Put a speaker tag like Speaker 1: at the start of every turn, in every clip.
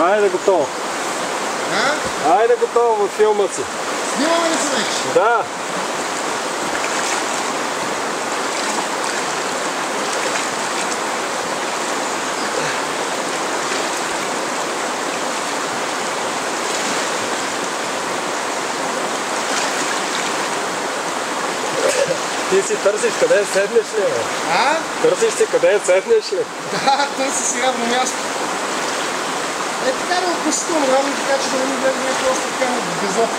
Speaker 1: Айде готово. Айде готово във филма си.
Speaker 2: Снимаме ли се вече?
Speaker 1: Да. Ти си търсиш къде седнеш ли, бе?
Speaker 2: А?
Speaker 1: Търсиш си къде седнеш ли?
Speaker 2: Да, търси си равно място. Така да относително равно, така че да не ми гледа някакво така на газов.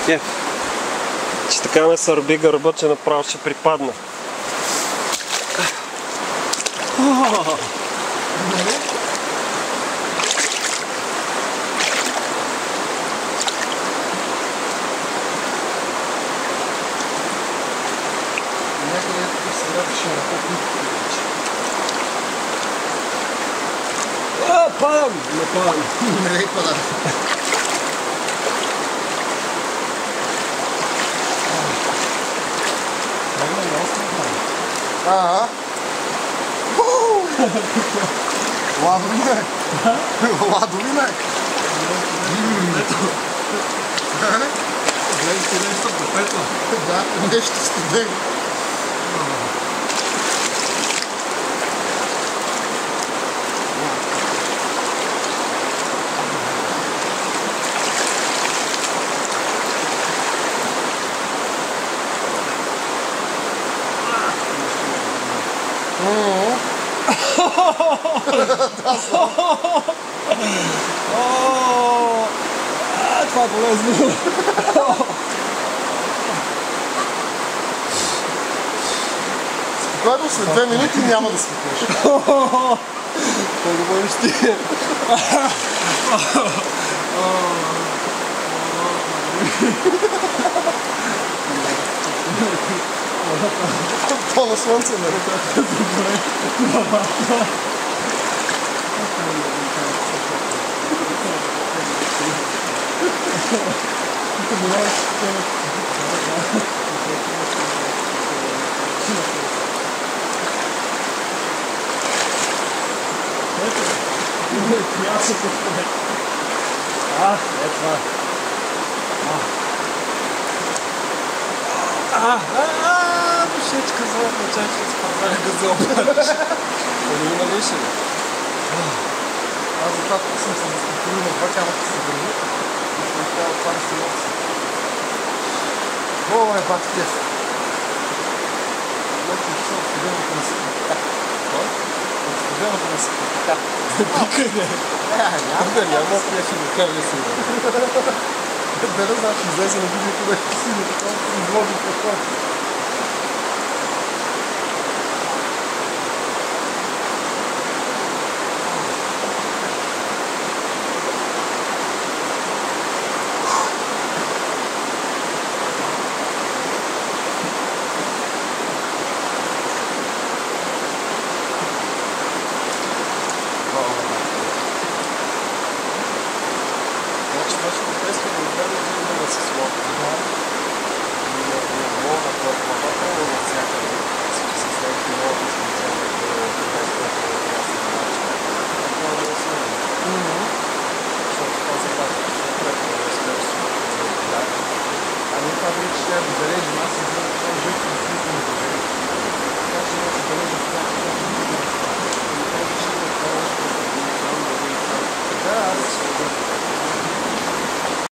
Speaker 1: Кеф. Че така ме сърби гърба, че направо ще припадна.
Speaker 2: Някъде тук се грабеше на по-плитко вече.
Speaker 1: Падам! Не падам.
Speaker 2: Не дай падам. Ладовина е. Ладовина е.
Speaker 1: Гледай си нещо допетно.
Speaker 2: Да, нещо студено.
Speaker 1: Това е полезно.
Speaker 2: Спокойно, след 2 минути няма да свикнеш.
Speaker 1: Кой го бъдеш ти?
Speaker 2: То на слънце, нали?
Speaker 1: Е това. Душечка златна, чак ще спървая газол. Не има лише ли?
Speaker 2: Аз за това тук съм се настъпил на това камъка се държи. И трябва да отваря си носа. О, е бати кеф. Лъки ще от студеното на секретика. Кой? От студеното на секретика.
Speaker 1: Пикай не.
Speaker 2: Няма да няма, тя ще го кърли си. Да не знаеш, излезе на видеото да си на такова изложи какво.